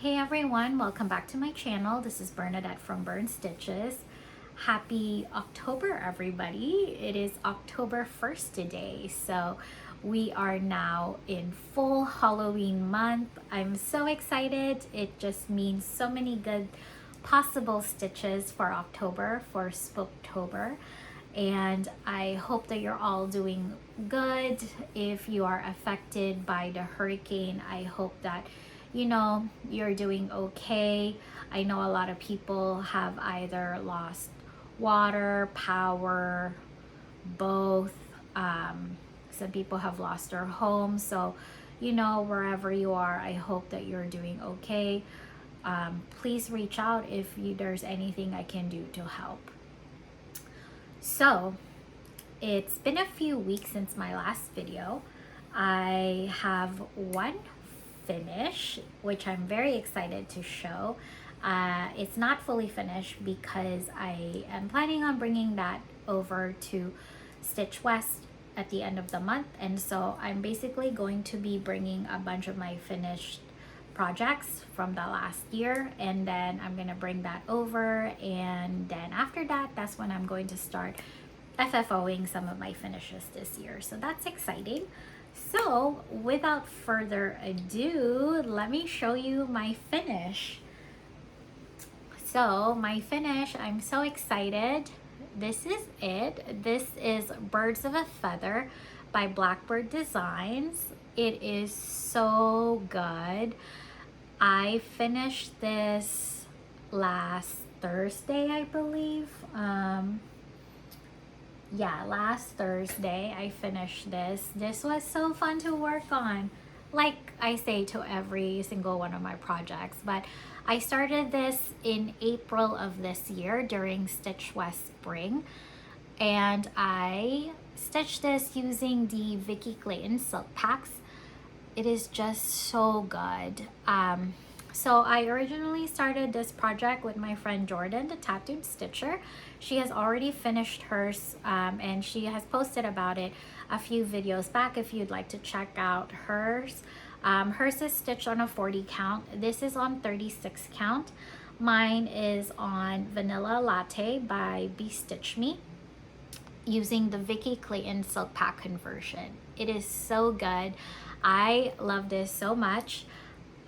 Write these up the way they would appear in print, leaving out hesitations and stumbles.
Hey everyone, welcome back to my channel. This is Bernadette from Burn Stitches. Happy October, everybody. It is October 1st today, so we are now in full Halloween month. I'm so excited. It just means so many good possible stitches for October, for Spooktober. And I hope that you're all doing good. If you are affected by the hurricane, I hope that you're doing okay. I know a lot of people have either lost water, power, both. Some people have lost their homes. So, wherever you are, I hope that you're doing okay. Please reach out if there's anything I can do to help. So, it's been a few weeks since my last video. I have one finish, which I'm very excited to show. It's not fully finished because I am planning on bringing that over to Stitch West at the end of the month, and so I'm basically going to be bringing a bunch of my finished projects from the last year, and then I'm gonna bring that over, and then after that, that's when I'm going to start FFOing some of my finishes this year. So that's exciting. So without further ado, let me show you my finish. So my finish, I'm so excited. This is it. This is Birds of a Feather by Blackbird Designs. It is so good. I finished this last Thursday, I believe. Yeah, last Thursday I finished this. This was so fun to work on, like I say to every single one of my projects. But I started this in April of this year during Stitch West Spring, and I stitched this using the Vicky Clayton silk packs. It is just so good. So I originally started this project with my friend Jordan, the tattooed stitcher. She has already finished hers, and she has posted about it a few videos back if you'd like to check out hers. Hers is stitched on a 40 count. This is on 36 count. Mine is on Vanilla Latte by Be Stitch Me, using the Vicky Clayton silk pack conversion. It is so good. I love this so much.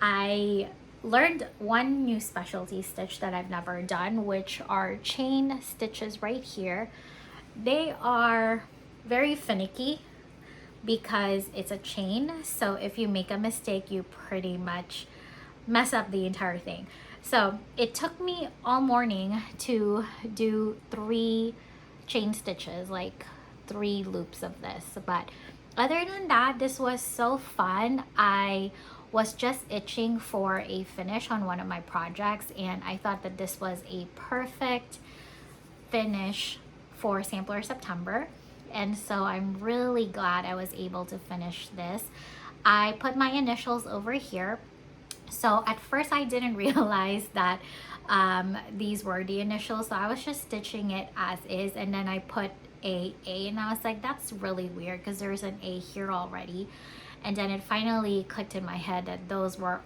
I learned one new specialty stitch that I've never done, which are chain stitches right here. They are very finicky because it's a chain, so if you make a mistake, you pretty much mess up the entire thing. So it took me all morning to do 3 chain stitches, like 3 loops of this. But other than that, this was so fun. I was just itching for a finish on one of my projects, and I thought that this was a perfect finish for Sampler September, and so I'm really glad I was able to finish this. I put my initials over here. So at first I didn't realize that these were the initials, so I was just stitching it as is, and then I put A, and I was like, that's really weird because there's an A here already. And then it finally clicked in my head that those were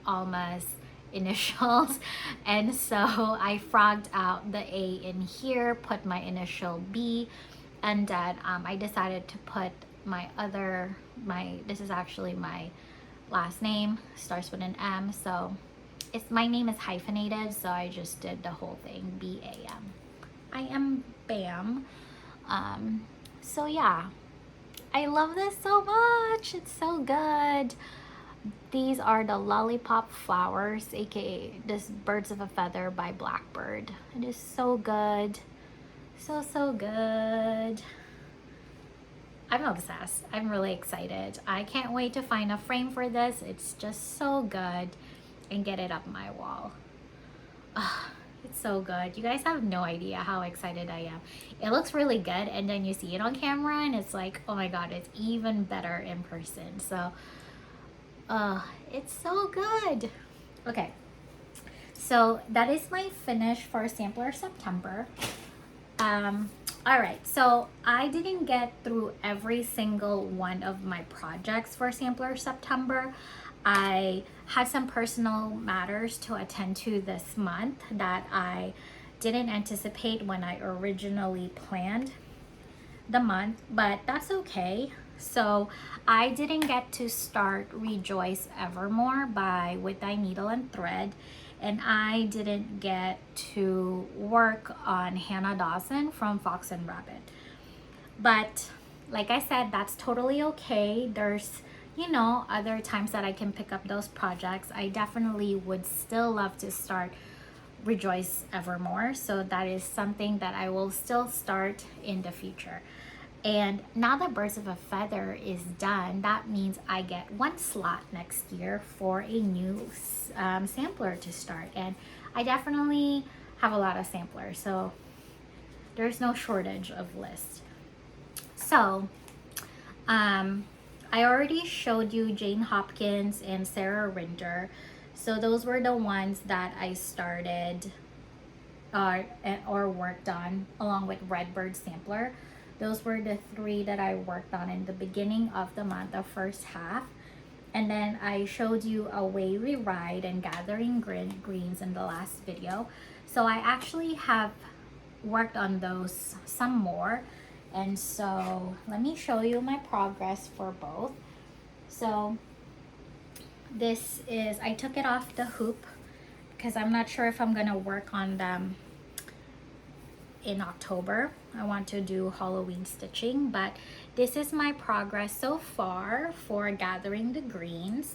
Alma's initials. And so I frogged out the A in here, put my initial B, and then I decided to put this is actually my last name, starts with an M. So my name is hyphenated, so I just did the whole thing, B-A-M. I am Bam. So yeah. I love this so much. It's so good. These are the Lollipop Flowers, aka this Birds of a Feather by Blackbird. It is so good. So good. I'm obsessed. I'm really excited. I can't wait to find a frame for this. It's just so good, and get it up my wall. It's so good. You guys have no idea how excited I am. It looks really good, and then you see it on camera and it's like, oh my god, it's even better in person. So it's so good. Okay, so that is my finish for Sampler September. All right, so I didn't get through every single one of my projects for Sampler September. I had some personal matters to attend to this month that I didn't anticipate when I originally planned the month, but that's okay. So I didn't get to start Rejoice Evermore by With Thy Needle and Thread, and I didn't get to work on Hannah Dawson from Fox and Rabbit. But like I said, that's totally okay. There's, you know, other times that I can pick up those projects. I definitely would still love to start Rejoice Evermore. So that is something that I will still start in the future. And now that Birds of a Feather is done, that means I get one slot next year for a new sampler to start. And I definitely have a lot of samplers, so there's no shortage of lists. So, I already showed you Jane Hopkins and Sarah Rinder. So those were the ones that I started or worked on along with Redbird Sampler. Those were the 3 that I worked on in the beginning of the month, the first half. And then I showed you Away We Ride and Gathering Greens in the last video. So I actually have worked on those some more. And so let me show you my progress for both. So this is, I took it off the hoop because I'm not sure if I'm gonna work on them in October. I want to do Halloween stitching, but this is my progress so far for Gathering the Greens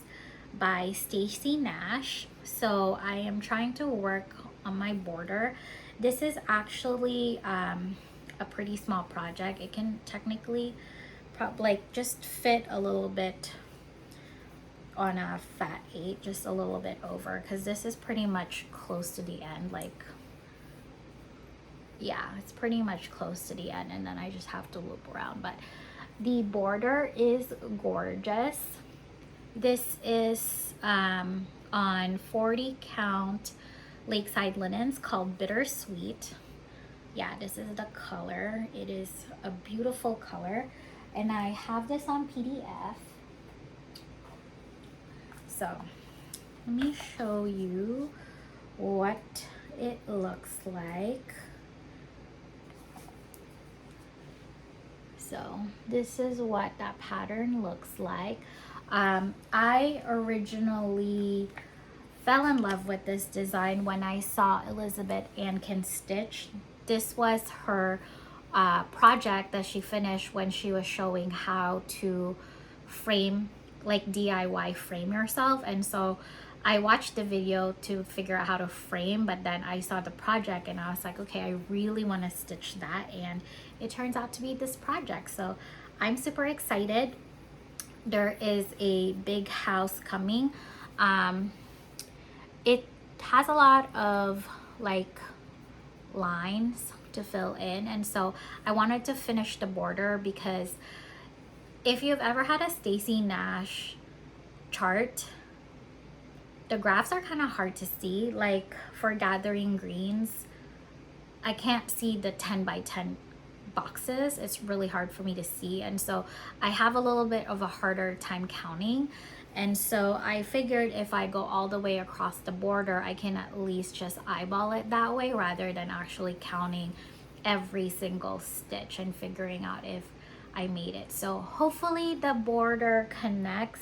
by Stacy Nash. So I am trying to work on my border. This is actually a pretty small project. It can technically like just fit a little bit on a fat 8, just a little bit over, because this is pretty much close to the end. Like, yeah, it's pretty much close to the end, and then I just have to loop around. But the border is gorgeous. This is on 40 count Lakeside linens called Bittersweet. Yeah, this is the color. It is a beautiful color, and I have this on PDF. So let me show you what it looks like. So this is what that pattern looks like. I originally fell in love with this design when I saw Elizabeth Ankin stitch. This was her project that she finished when she was showing how to frame, like DIY frame yourself. And so I watched the video to figure out how to frame, but then I saw the project and I was like, okay, I really want to stitch that, and it turns out to be this project. So I'm super excited. There is a big house coming. It has a lot of like lines to fill in, and so I wanted to finish the border, because if you've ever had a Stacy Nash chart, the graphs are kind of hard to see. Like for Gathering Greens, I can't see the 10 by 10 boxes. It's really hard for me to see, and so I have a little bit of a harder time counting. And so I figured if I go all the way across the border, I can at least just eyeball it that way rather than actually counting every single stitch and figuring out if I made it. So hopefully the border connects.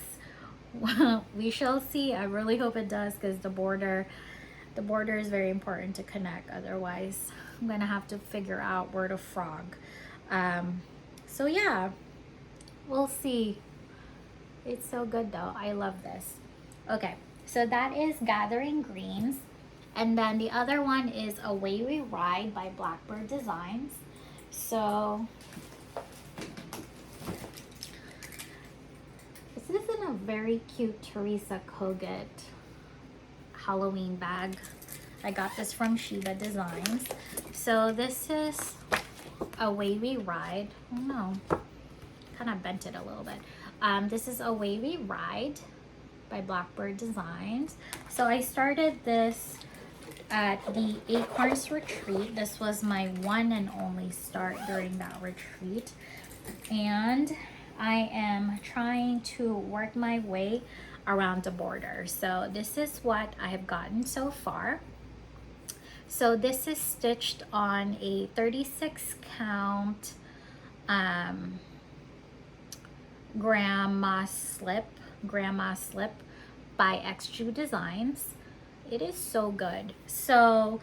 We shall see. I really hope it does, because the border is very important to connect. Otherwise I'm gonna have to figure out where to frog. So yeah, we'll see. It's so good though. I love this. Okay, so that is Gathering Greens. And then the other one is Away We Ride by Blackbird Designs. So this is in a very cute Teresa Kogut Halloween bag. I got this from Shiba Designs. So this is Away We Ride. Oh no, kind of bent it a little bit. This is Away We Ride by Blackbird Designs. So I started this at the Acorns Retreat. This was my one and only start during that retreat. And I am trying to work my way around the border. So this is what I have gotten so far. So this is stitched on a 36 count grandma slip by XG Designs. It is so good. So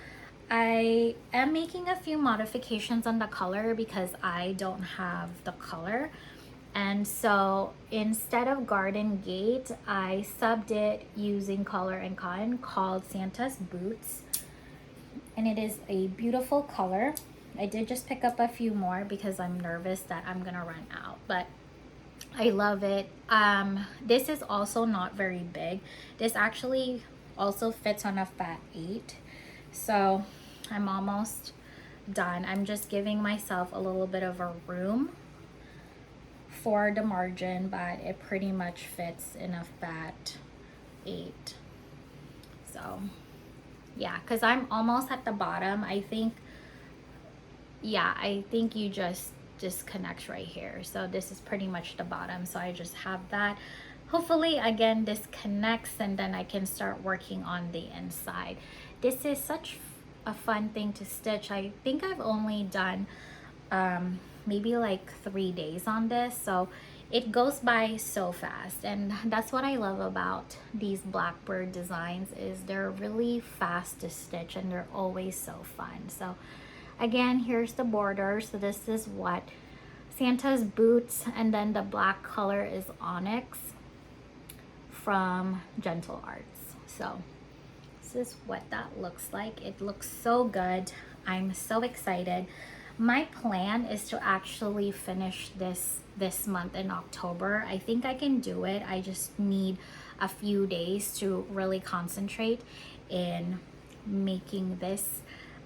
I am making a few modifications on the color because I don't have the color. And so instead of Garden Gate, I subbed it using Color and Cotton called Santa's Boots. And it is a beautiful color. I did just pick up a few more because I'm nervous that I'm gonna run out, but I love it. This is also not very big. This actually also fits on a fat 8. So I'm almost done. I'm just giving myself a little bit of a room for the margin, but it pretty much fits in a fat 8. So yeah, because I'm almost at the bottom. I think you just disconnect right here. So this is pretty much the bottom. So I just have that. Hopefully, again, this connects and then I can start working on the inside. This is such a fun thing to stitch. I think I've only done maybe like 3 days on this. So it goes by so fast, and that's what I love about these Blackbird designs is they're really fast to stitch and they're always so fun. So again, here's the border. So this is what Santa's Boots, and then the black color is Onyx from Gentle Arts. So this is what that looks like. It looks so good. I'm so excited. My plan is to actually finish this month in October. I think I can do it. I just need a few days to really concentrate in making this,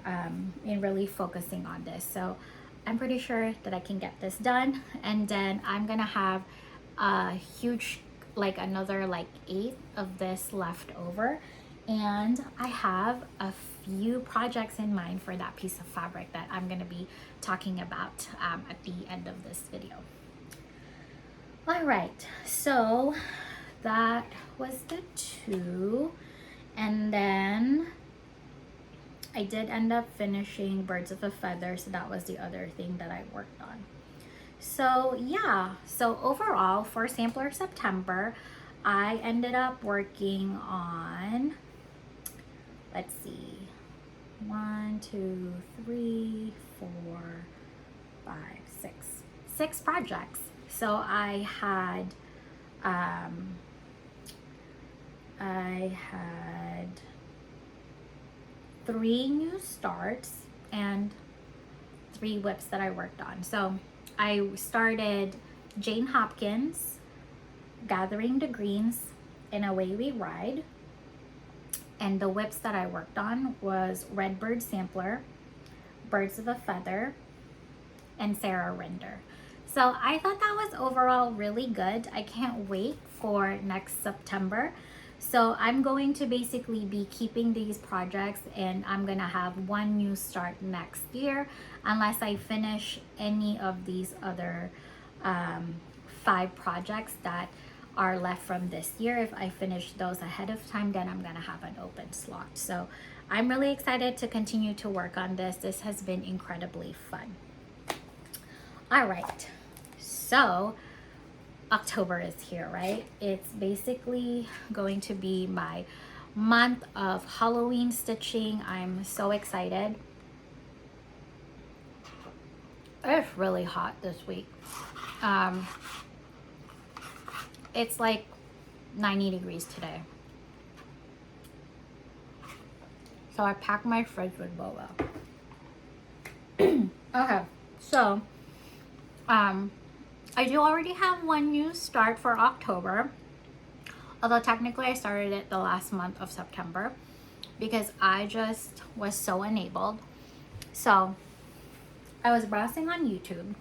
in really focusing on this. So I'm pretty sure that I can get this done, and then I'm gonna have a huge, like another like 8 of this left over, and I have a few projects in mind for that piece of fabric that I'm gonna be talking about at the end of this video. All right, so that was the 2, and then I did end up finishing Birds of a Feather, so that was the other thing that I worked on. So yeah, so overall for Sampler September, I ended up working on, let's see, 1, 2, 3, 4, 5, 6 projects. So I had 3 new starts and 3 whips that I worked on. So I started Jane Hopkins, Gathering the Greens, and Away We Ride. And the whips that I worked on was Redbird Sampler, Birds of a Feather, and Sarah Rinder. So I thought that was overall really good. I can't wait for next September. So I'm going to basically be keeping these projects, and I'm gonna have 1 new start next year unless I finish any of these other 5 projects that are left from this year. If I finish those ahead of time, then I'm gonna have an open slot. So I'm really excited to continue to work on this. This has been incredibly fun. All right, so October is here, right? It's basically going to be my month of Halloween stitching. I'm so excited. It's really hot this week. It's like 90 degrees today. So I packed my fridge with boba. Okay, so I do already have 1 new start for October, although technically I started it the last month of September because I just was so enabled. So I was browsing on YouTube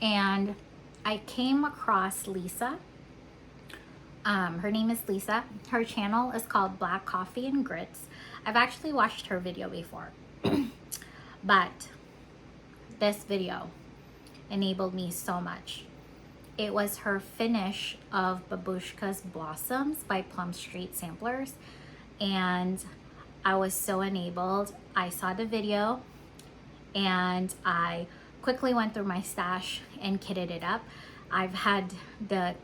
and I came across Lisa. Her name is Lisa. Her channel is called Black Coffee and Grits. I've actually watched her video before, but this video enabled me so much. it was her finish of Babushka's Blossoms by Plum Street Samplers, and I was so enabled. I saw the video and I quickly went through my stash and kitted it up. I've had the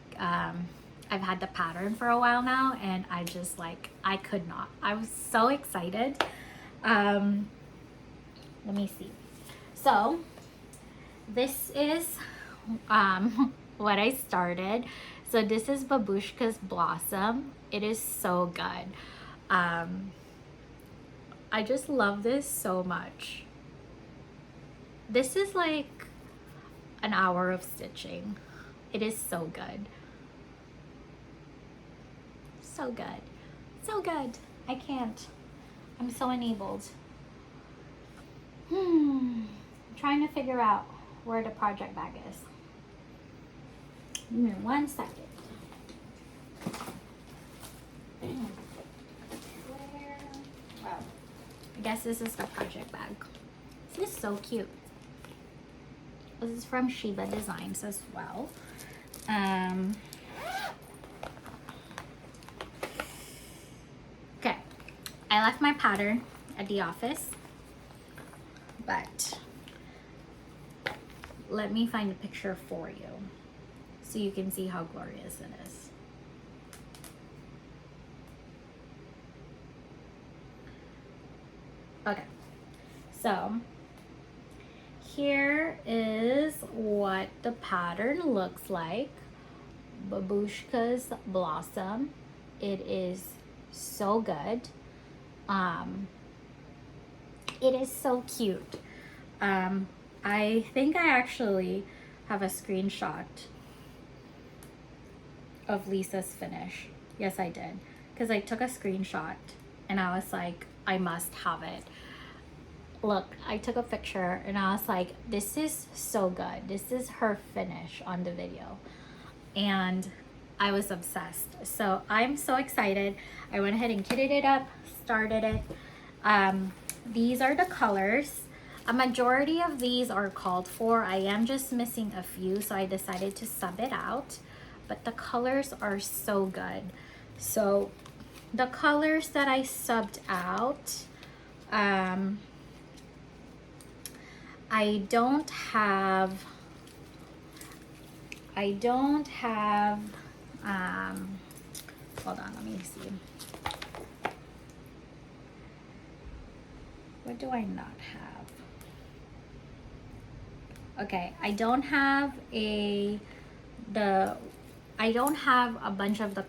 pattern for a while now, and I just like, I could not. I was so excited. Let me see. So this is what I started. So this is Babushka's Blossom. It is so good. I just love this so much. This is like an hour of stitching. It is so good. So good. So good. I can't. I'm so enabled. I'm trying to figure out where the project bag is. Give me 1 second. Where? Wow. I guess this is the project bag. This is so cute. This is from Sheba Designs as well. Okay, I left my pattern at the office, but let me find a picture for you so you can see how glorious it is. Okay, so here is what the pattern looks like. Babushka's Blossom. It is so good. It is so cute. I think I actually have a screenshot of Lisa's finish. Yes, I did, because I took a screenshot and I was like, I must have it. Look, I took a picture and I was like, this is so good. This is her finish on the video. And I was obsessed. So I'm so excited. I went ahead and kitted it up, started it. These are the colors. A majority of these are called for. I am just missing a few, so I decided to sub it out. But the colors are so good. So the colors that I subbed out, I don't have, hold on, let me see. What do I not have? Okay, I don't have a bunch of the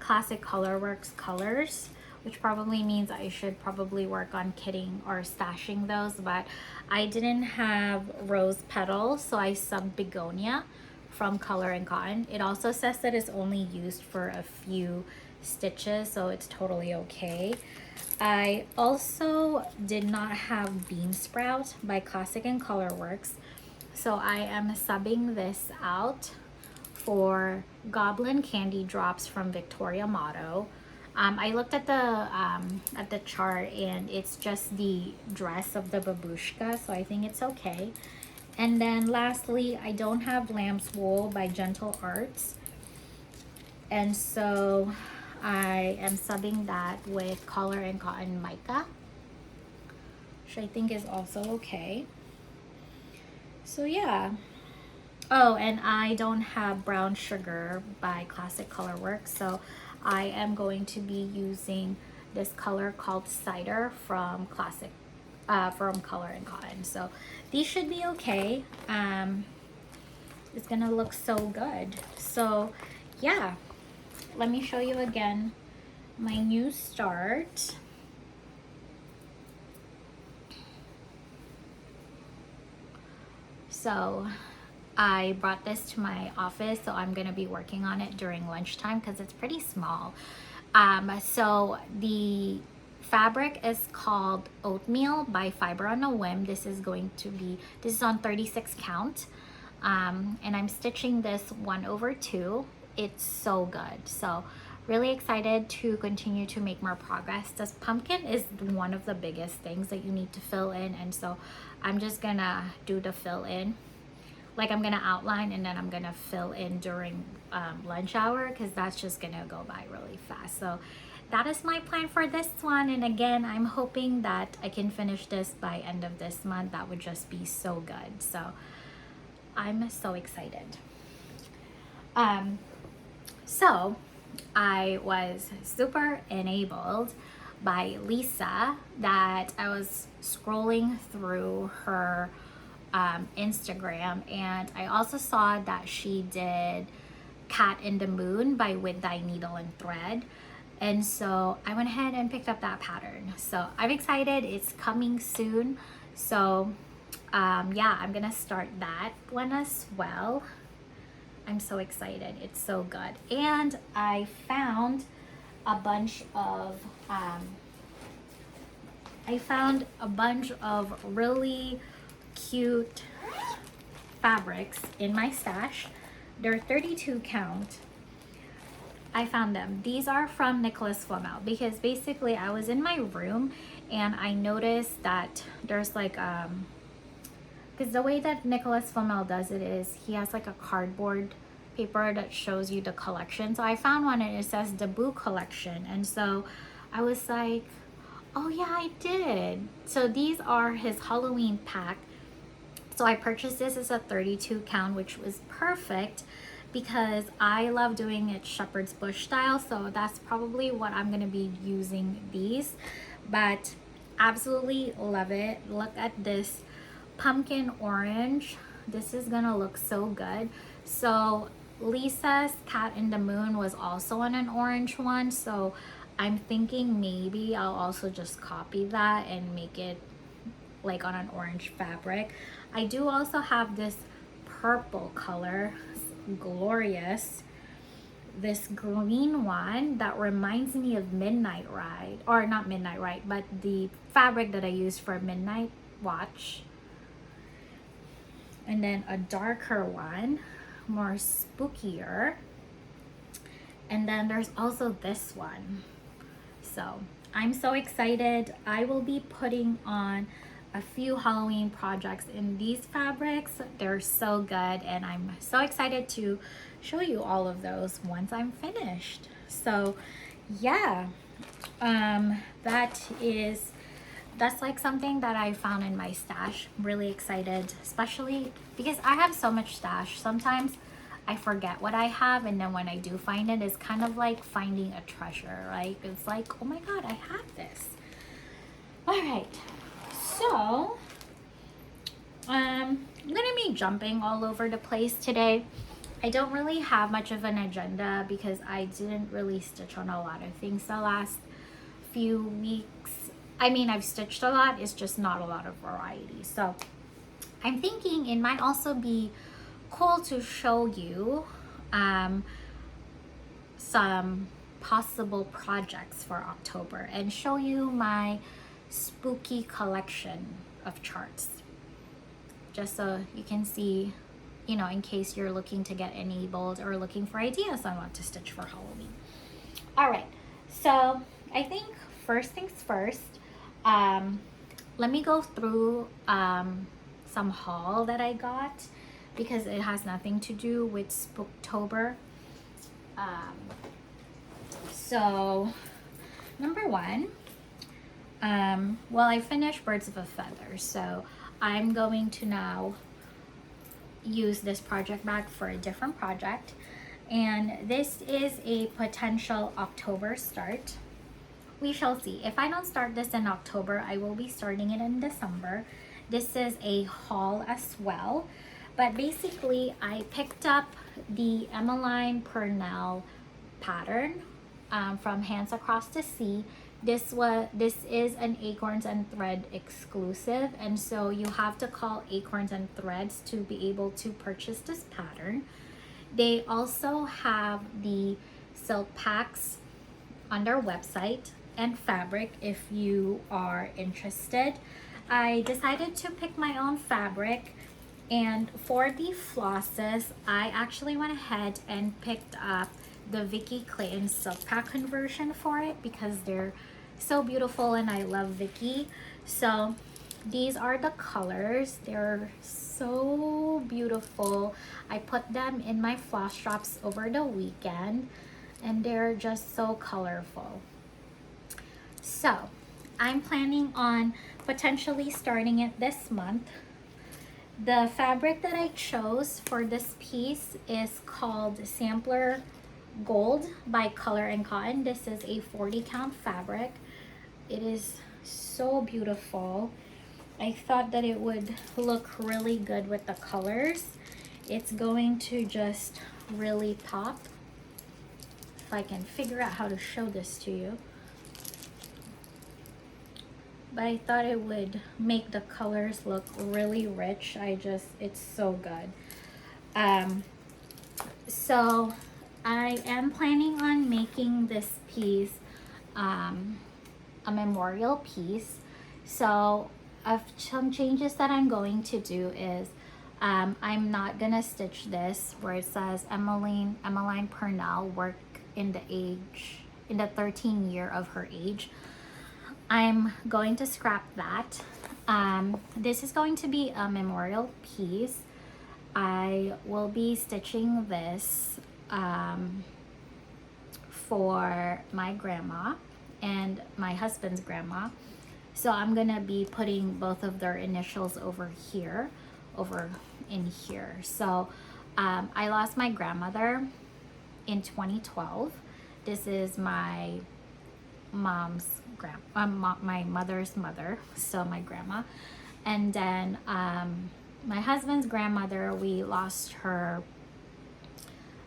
classic Colorworks colors, which probably means I should probably work on kitting or stashing those, but I didn't have rose petals, so I subbed begonia from Color and Cotton. It also says that it's only used for a few stitches, so it's totally okay. I also did not have Bean Sprout by Classic and Colorworks, so I am subbing this out for Goblin Candy Drops from Victoria Motto. I looked at the chart and it's just the dress of the babushka, so I think it's okay. And then lastly, I don't have Lamb's Wool by Gentle Arts, and so I am subbing that with Color and Cotton Mica, which I think is also okay. So yeah. Oh, and I don't have Brown Sugar by Classic Colorworks, so I am going to be using this color called Cider from Color and Cotton. So these should be okay. It's gonna look so good. So yeah, let me show you again my new start. So I brought this to my office, so I'm gonna be working on it during lunchtime because it's pretty small. So the fabric is called Oatmeal by Fiber on a Whim. This is on 36 count. And I'm stitching this 1/2. It's so good. So really excited to continue to make more progress. This pumpkin is one of the biggest things that you need to fill in, and so I'm just gonna do the fill in. like I'm gonna outline and then I'm gonna fill in during lunch hour, because that's just gonna go by really fast. So that is my plan for this one. And again, I'm hoping that I can finish this by end of this month. That would just be so good. So I'm so excited. So I was super enabled by Lisa that I was scrolling through her Instagram, and I also saw that she did Cat in the Moon by With Thy Needle and Thread. And so I went ahead and picked up that pattern. So I'm excited. It's coming soon. So yeah, I'm gonna start that one as well. I'm so excited. It's so good. And I found a bunch of really cute fabrics in my stash. They're 32 count. I found them. These are from Nicholas Flamel, because basically I was in my room and I noticed that there's like because the way that Nicholas Flamel does it is he has like a cardboard paper that shows you the collection. So I found one and it says Debut Collection, and so I was like, oh yeah, I did. So these are his Halloween pack. So I purchased this as a 32 count, which was perfect because I love doing it shepherd's bush style. So that's probably what I'm gonna be using these, but absolutely love it. Look at this pumpkin orange. This is gonna look so good. So Lisa's Cat in the Moon was also on an orange one, so I'm thinking maybe I'll also just copy that and make it like on an orange fabric. I do also have this purple color, glorious. This green one that reminds me of Midnight Ride, or not Midnight Ride, but the fabric that I used for Midnight Watch. And then a darker one, more spookier. And then there's also this one. So I'm so excited. I will be putting on a few Halloween projects in these fabrics. They're so good, and I'm so excited to show you all of those once I'm finished. So yeah, that's like something that I found in my stash. I'm really excited, especially because I have so much stash. Sometimes I forget what I have, and then when I do find it, it's kind of like finding a treasure, right? It's like, oh my god, I have this. All right, so I'm gonna be jumping all over the place today. I don't really have much of an agenda because I didn't really stitch on a lot of things the last few weeks. I mean, I've stitched a lot, it's just not a lot of variety. So I'm thinking it might also be cool to show you some possible projects for October and show you my spooky collection of charts, just so you can see, you know, in case you're looking to get enabled or looking for ideas on what to stitch for Halloween. All right, so I think first things first, let me go through some haul that I got, because it has nothing to do with Spooktober. So number one, well, I finished Birds of a Feather, so I'm going to now use this project bag for a different project, and this is a potential October start. We shall see. If I don't start this in October, I will be starting it in December. This is a haul as well, but basically I picked up the Emmeline Purnell pattern from Hands Across the Sea. This is an Acorns and Thread exclusive, and so you have to call Acorns and Threads to be able to purchase this pattern. They also have the silk packs on their website and fabric if you are interested. I decided to pick my own fabric, and for the flosses, I actually went ahead and picked up the Vicky Clayton silk pack conversion for it because they're so beautiful and I love Vicky. So these are the colors. They're so beautiful. I put them in my floss drops over the weekend and they're just so colorful. So I'm planning on potentially starting it this month. The fabric that I chose for this piece is called Sampler Gold by Color and Cotton. This is a 40 count fabric. It is so beautiful. I thought that it would look really good with the colors. It's going to just really pop. If I can figure out how to show this to you. But I thought it would make the colors look really rich. It's so good. So I am planning on making this piece a memorial piece. So some changes that I'm going to do is I'm not gonna stitch this where it says Emmeline Purnell work in the 13th year of her age. I'm going to scrap that. This is going to be a memorial piece. I will be stitching this for my grandma and my husband's grandma. So I'm gonna be putting both of their initials over in here. So I lost my grandmother in 2012. This is my mom's my mother's mother, so my grandma. And then my husband's grandmother, we lost her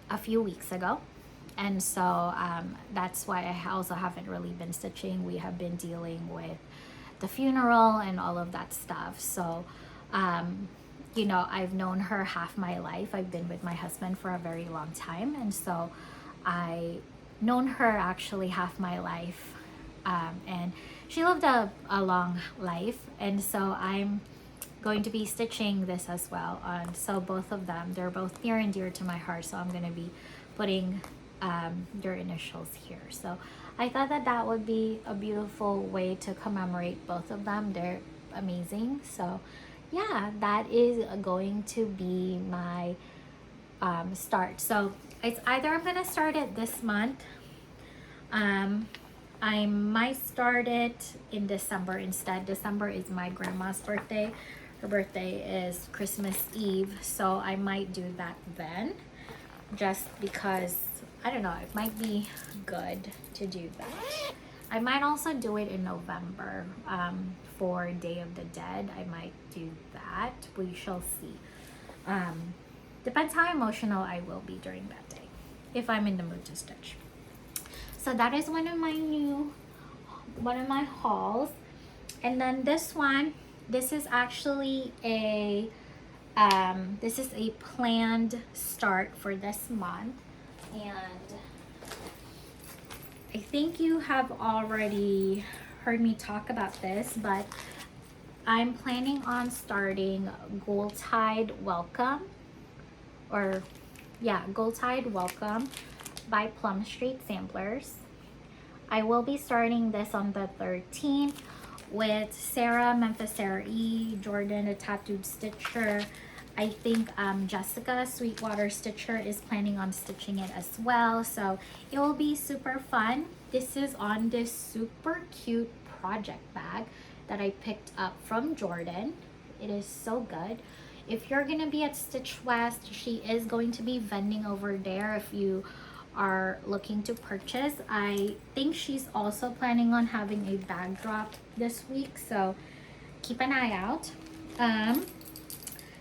a few weeks ago, and so that's why I also haven't really been stitching. We have been dealing with the funeral and all of that stuff. So you know, I've known her half my life. I've been with my husband for a very long time, and so I known her actually half my life. And she lived a long life, and so I'm going to be stitching this as well. So both of them, they're both near and dear to my heart, so I'm going to be putting their initials here. So I thought that that would be a beautiful way to commemorate both of them. They're amazing. So yeah, that is going to be my start. So it's either I'm going to start it this month. I might start it in December instead. December is my grandma's birthday. Her birthday is Christmas Eve, so I might do that then, just because, I don't know, it might be good to do that. I might also do it in November for Day of the Dead. I might do that. We shall see. Depends how emotional I will be during that day, if I'm in the mood to stitch. So that is one of my hauls. And then this one, this is actually a planned start for this month, and I think you have already heard me talk about this, but I'm planning on starting Gold Tide Welcome by Plum Street Samplers. I will be starting this on the 13th with Sarah, Memphis Sarah E, Jordan, the Tattooed Stitcher. I think Jessica, Sweetwater Stitcher, is planning on stitching it as well. So it will be super fun. This is on this super cute project bag that I picked up from Jordan. It is so good. If you're going to be at Stitch West, she is going to be vending over there if you are looking to purchase. I think she's also planning on having a bag drop this week, so keep an eye out.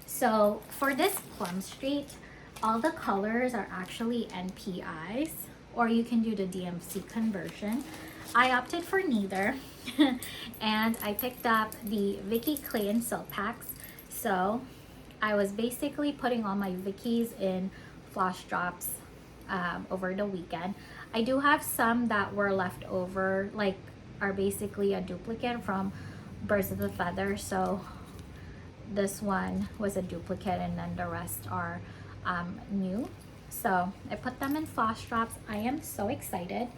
So for this Plum Street, all the colors are actually NPIs, or you can do the DMC conversion. I opted for neither and I picked up the Vicky Clay and Silk Packs. So I was basically putting all my Vickies in floss drops over the weekend. I do have some that were left over, like are basically a duplicate from Birds of a Feather. So this one was a duplicate and then the rest are new. So I put them in floss drops. I am so excited.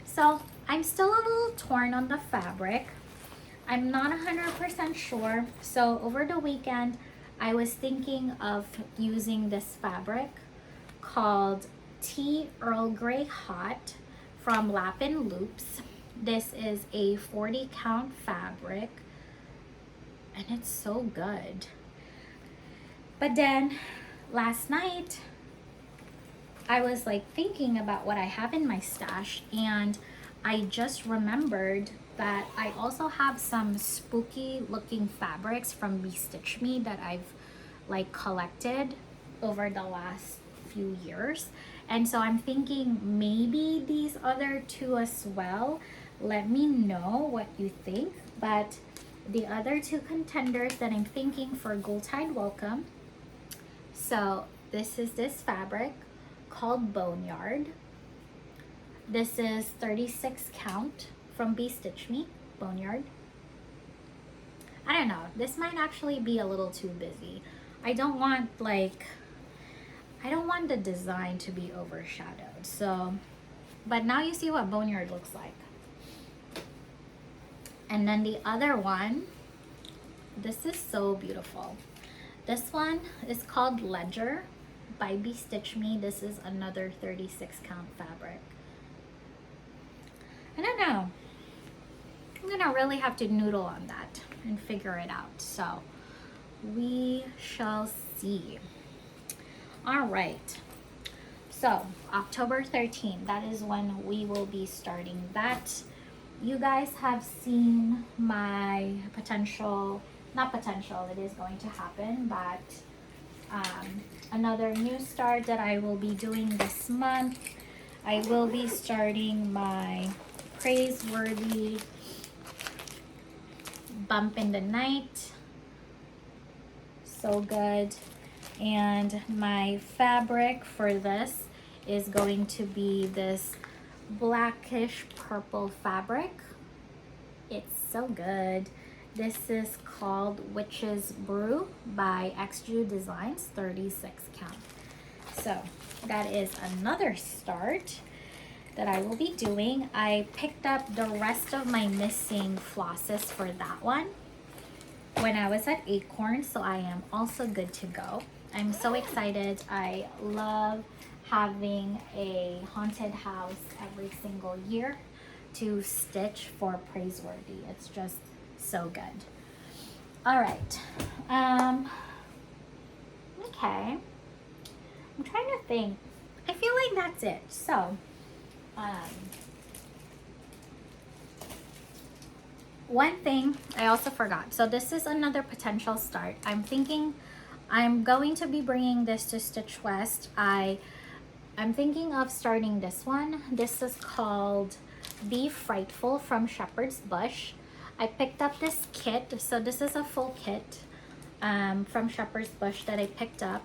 So I'm still a little torn on the fabric. I'm not 100% sure. So over the weekend, I was thinking of using this fabric called Tea Earl Grey Hot from Lap and Loops. This is a 40 count fabric and it's so good. But then last night I was like thinking about what I have in my stash, and I just remembered that I also have some spooky looking fabrics from Bestitch Me that I've like collected over the last few years. And so I'm thinking maybe these other two as well. Let me know what you think. But the other two contenders that I'm thinking for Goldtide Welcome. So this is this fabric called Boneyard. This is 36 count from Bestitch Me, Boneyard. I don't know, this might actually be a little too busy. I don't want the design to be overshadowed. So, but now you see what Boneyard looks like. And then the other one, this is so beautiful. This one is called Ledger by Bestitch Me. This is another 36 count fabric. I don't know. I'm gonna really have to noodle on that and figure it out. So we shall see. All right. So October 13th, that is when we will be starting that. You guys have seen my it is going to happen, but another new start that I will be doing this month. I will be starting my Praiseworthy Bump in the Night. So good. And my fabric for this is going to be this blackish purple fabric. It's so good. This is called Witch's Brew by XJU Designs, 36 count. So that is another start that I will be doing. I picked up the rest of my missing flosses for that one when I was at Acorn, so I am also good to go. I'm so excited. I love having a haunted house every single year to stitch for Praiseworthy. It's just so good. All right. Okay. I'm trying to think. I feel like that's it. So, one thing I also forgot. So this is another potential start. I'm thinking I'm going to be bringing this to Stitch West. I'm thinking of starting this one. This is called Be Frightful from Shepherd's Bush. I picked up this kit. So this is a full kit from Shepherd's Bush that I picked up.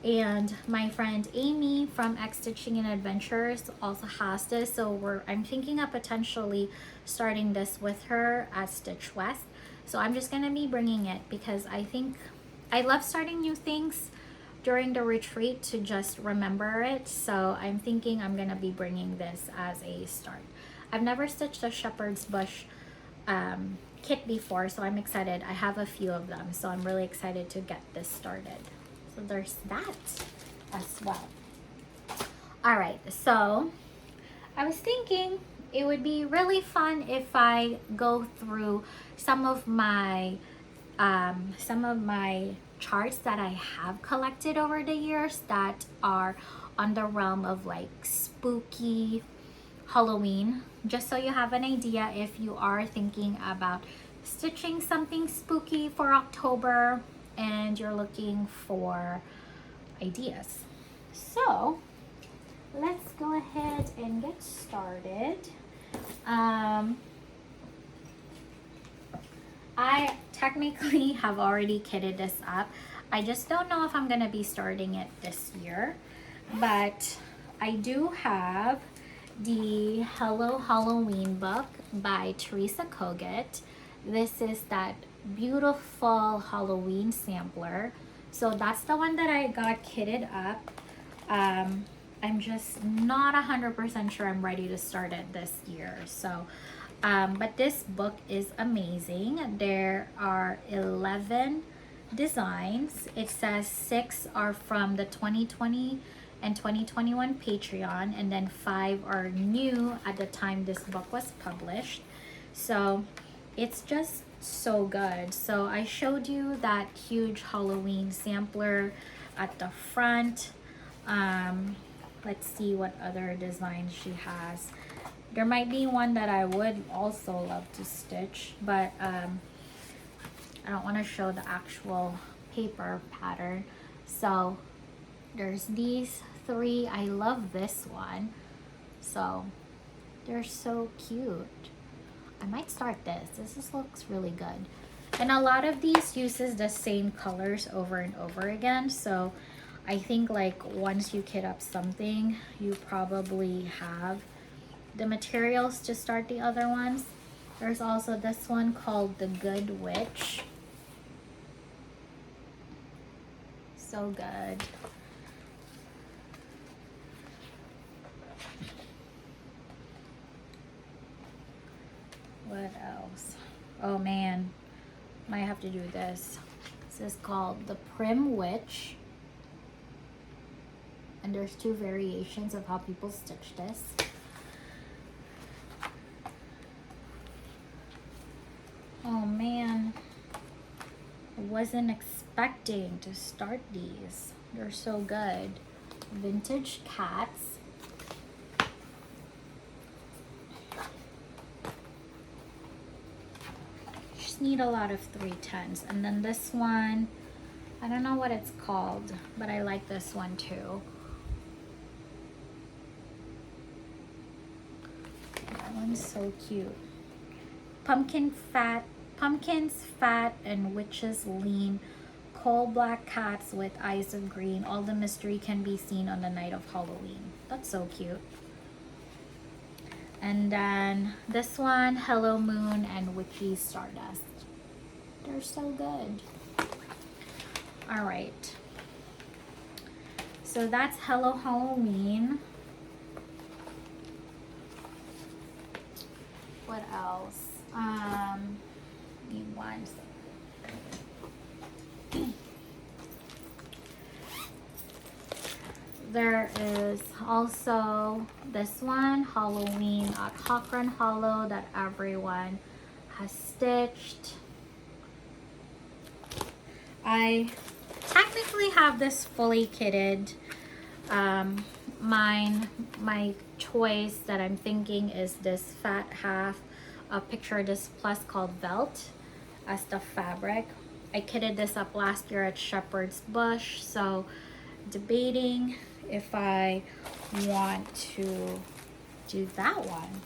And my friend Amy from X Stitching and Adventures also has this. So I'm thinking of potentially starting this with her at Stitch West. So I'm just going to be bringing it because I think I love starting new things during the retreat to just remember it. So I'm thinking I'm going to be bringing this as a start. I've never stitched a Shepherd's Bush kit before, so I'm excited. I have a few of them, so I'm really excited to get this started. So there's that as well. All right, so I was thinking it would be really fun if I go through some of my charts that I have collected over the years that are on the realm of like spooky Halloween, just so you have an idea if you are thinking about stitching something spooky for October and you're looking for ideas. So let's go ahead and get started. I technically have already kitted this up. I just don't know if I'm gonna be starting it this year, but I do have the Hello Halloween book by Teresa Kogut. This is that beautiful Halloween sampler. So that's the one that I got kitted up. I'm just not 100% sure I'm ready to start it this year. So But this book is amazing. There are 11 designs. It says 6 are from the 2020 and 2021 Patreon, and then 5 are new at the time this book was published. So it's just so good. So I showed you that huge Halloween sampler at the front. Let's see what other designs she has. There might be one that I would also love to stitch, but I don't want to show the actual paper pattern. So there's these 3. I love this one. So they're so cute. I might start this. This just looks really good. And a lot of these uses the same colors over and over again. So I think like once you kit up something, you probably have the materials to start the other ones. There's also this one called The Good Witch. So good. What else? Oh man, might have to do this. This is called The Prim Witch. And there's 2 variations of how people stitch this. Oh man, I wasn't expecting to start these. They're so good. Vintage cats. Just need a lot of 310s. And then this one, I don't know what it's called, but I like this one too. That one's so cute. Pumpkins fat and witches lean, coal black cats with eyes of green. All the mystery can be seen on the night of Halloween. That's so cute. And then this one, Hello Moon and Witchy Stardust. They're so good. All right. So that's Hello Halloween. What else? Need one second. There is also this one, Halloween at Cochrane Hollow, that everyone has stitched. I technically have this fully kitted. My choice that I'm thinking is this fat half of Picture This Plus called Velt as the fabric. I kitted this up last year at Shepherd's Bush, so debating if I want to do that one.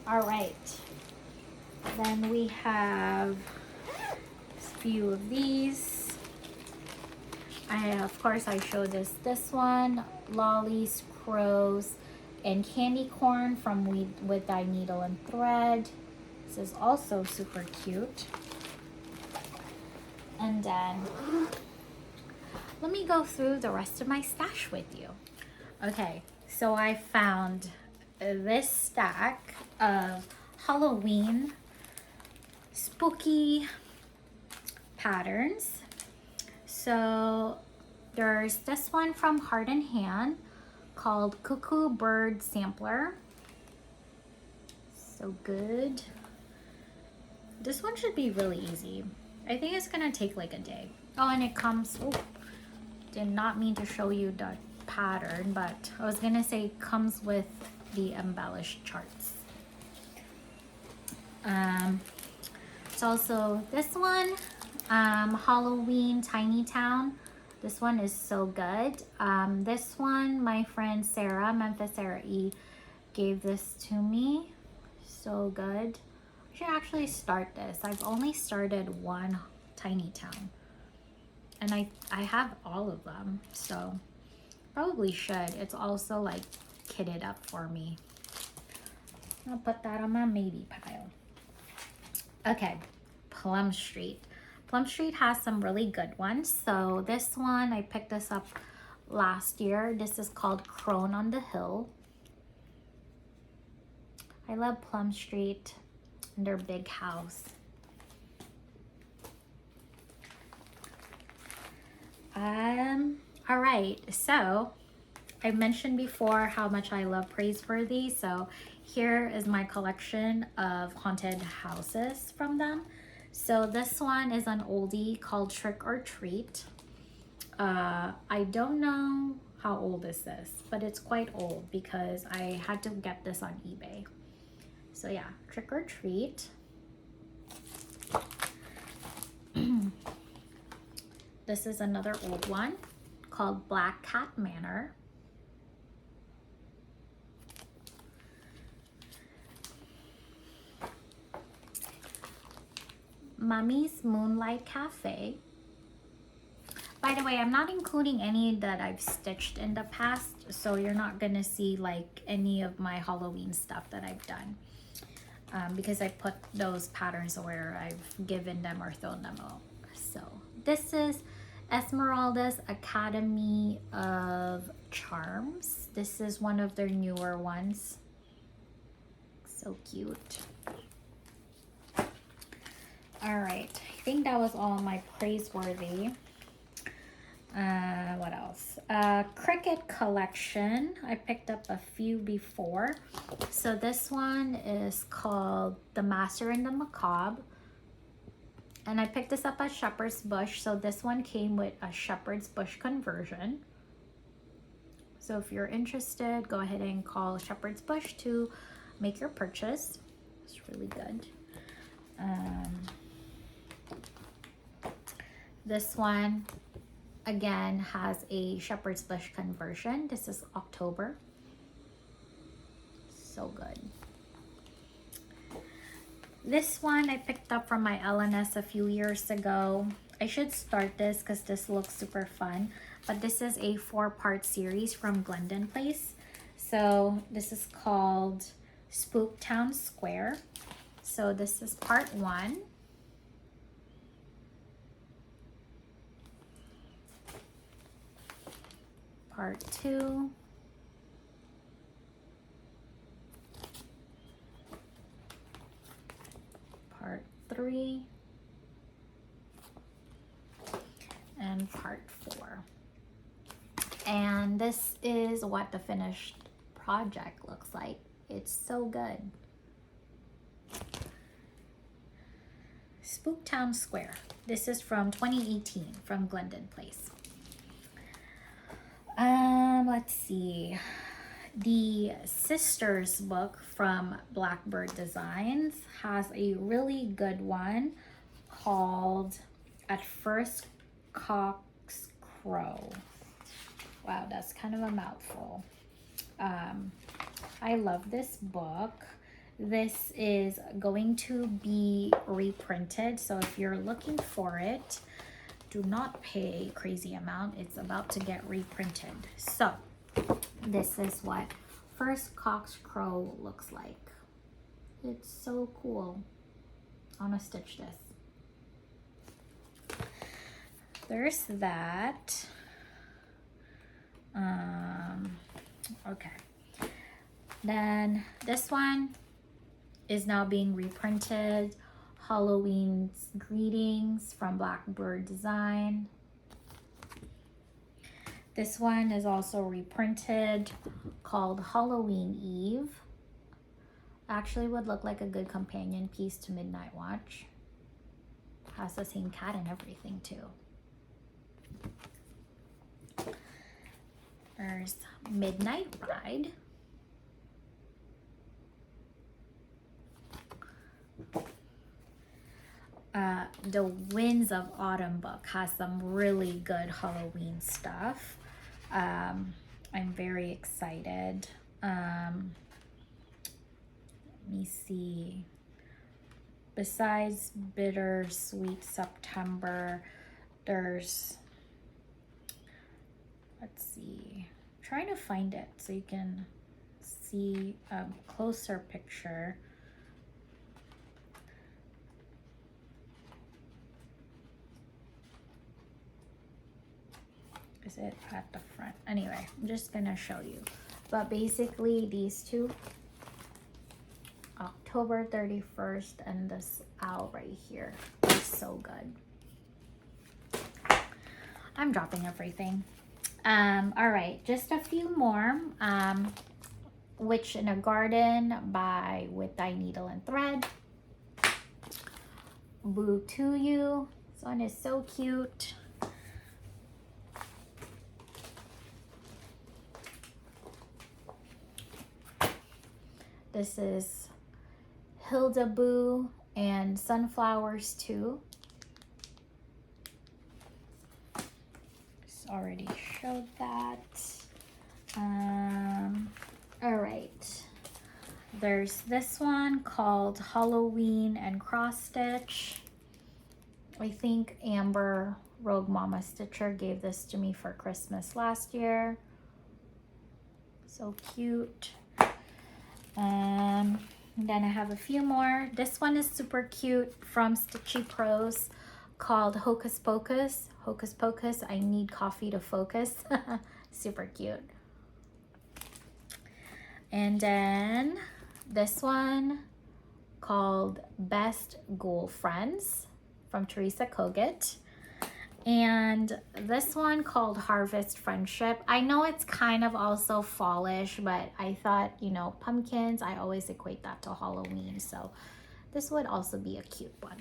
All right, then we have a few of these. Of course I showed this one, Lollies, Crows, and Candy Corn from With Thy Needle and Thread. This is also super cute. And then let me go through the rest of my stash with you. Okay, so I found this stack of Halloween spooky patterns. So there's this one from Heart and Hand called Cuckoo Bird Sampler. So good. This one should be really easy. I think it's gonna take like a day. Oh, and it comes, oh, did not mean to show you the pattern, but I was gonna say it comes with the embellished charts. It's also this one, Halloween Tiny Town. This one is so good. This one, my friend Sarah, Memphis Sarah E, gave this to me. So good. I should actually start this. I've only started one Tiny Town. And I have all of them, so probably should. It's also like kitted up for me. I'll put that on my maybe pile. Okay, Plum Street. Plum Street has some really good ones. So this one, I picked this up last year. This is called Crone on the Hill. I love Plum Street and their big house. All right, so I mentioned before how much I love Praiseworthy, so here is my collection of haunted houses from them. So this one is an oldie called Trick or Treat. I don't know how old is this, but it's quite old because I had to get this on eBay. So yeah, Trick or Treat. This is another old one called Black Cat Manor. Mummy's Moonlight Cafe. By the way, I'm not including any that I've stitched in the past, so you're not gonna see like any of my Halloween stuff that I've done, because I put those patterns where I've given them or thrown them out. So this is Esmeralda's Academy of Charms. This is one of their newer ones. So cute. All right, I think that was all my Praiseworthy. What else? Cricket collection. I picked up a few before. So this one is called The Master and the Macabre. And I picked this up at Shepherd's Bush. So this one came with a Shepherd's Bush conversion. So if you're interested, go ahead and call Shepherd's Bush to make your purchase. It's really good. This one again has a Shepherd's Bush conversion. This is October. So good. This one I picked up from my LNS a few years ago. I should start this because this looks super fun. But this is a 4-part series from Glendon Place. So this is called Spooktown Square. So this is part 1. Part 2. Part 3. And part 4. And this is what the finished project looks like. It's so good. Spooktown Square. This is from 2018 from Glendon Place. Let's see. The Sisters book from Blackbird Designs has a really good one called At First Cock's Crow. Wow, that's kind of a mouthful. I love this book. This is going to be reprinted, so if you're looking for it, do not pay a crazy amount. It's about to get reprinted. So this is what First Cock's Crow looks like. It's so cool. I'm gonna stitch this. There's that. Okay. Then this one is now being reprinted. Halloween's Greetings from Blackbird Design. This one is also reprinted, called Halloween Eve. Actually would look like a good companion piece to Midnight Watch. Has the same cat and everything too. There's Midnight Ride. The Winds of Autumn book has some really good Halloween stuff. I'm very excited. Let me see. Besides Bittersweet September, there's, let's see, I'm trying to find it so you can see a closer picture. Is it at the front? Anyway, I'm just gonna show you. But basically these two October 31st and this owl right here is so good. I'm dropping everything. All right, just a few more. Witch in a Garden by With Thy Needle and Thread. Boo to You. This one is so cute. This is Hilda Boo and Sunflowers too. Just already showed that. All right. There's this one called Halloween and Cross Stitch. I think Amber Rogue Mama Stitcher gave this to me for Christmas last year. So cute. Then I have a few more. This one is super cute from Stitchy Pros called Hocus Pocus. Hocus Pocus, I need coffee to focus. Super cute. And then this one called Best Ghoul Friends from Teresa Kogut. And this one called Harvest Friendship. I know it's kind of also fallish, but I thought, you know, pumpkins, I always equate that to Halloween. So this would also be a cute one.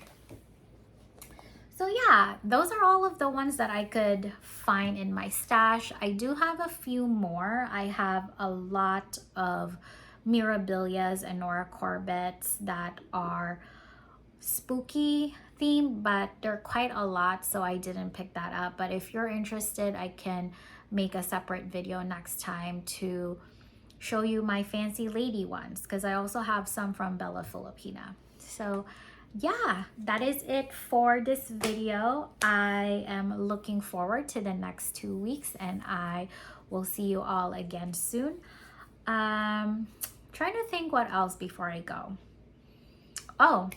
So yeah, those are all of the ones that I could find in my stash. I do have a few more. I have a lot of Mirabilias and Nora Corbett's that are spooky theme, but they're quite a lot, so I didn't pick that up. But if you're interested, I can make a separate video next time to show you my fancy lady ones, because I also have some from Bella Filipina. So yeah, that is it for this video. I am looking forward to the next 2 weeks, and I will see you all again soon. Trying to think what else before I go. Oh,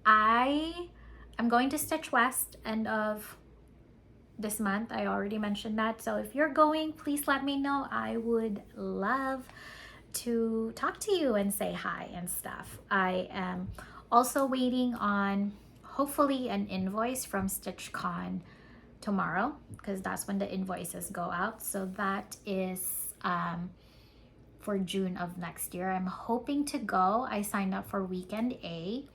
I'm going to Stitch West end of this month. I already mentioned that. So if you're going, please let me know. I would love to talk to you and say hi and stuff. I am also waiting on hopefully an invoice from StitchCon tomorrow, because that's when the invoices go out. So that is for June of next year. I'm hoping to go. I signed up for weekend A.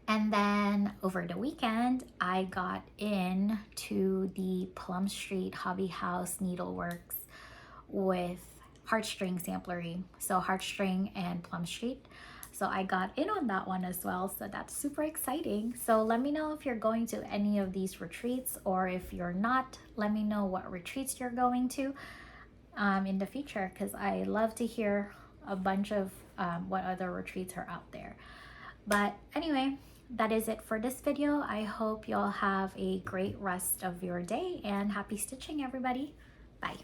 And then over the weekend, I got in to the Plum Street Hobby House Needleworks with Heartstring Samplery. So Heartstring and Plum Street. So I got in on that one as well. So that's super exciting. So let me know if you're going to any of these retreats, or if you're not, let me know what retreats you're going to in the future, because I love to hear a bunch of what other retreats are out there. But anyway, that is it for this video. I hope y'all have a great rest of your day, and happy stitching, everybody. Bye.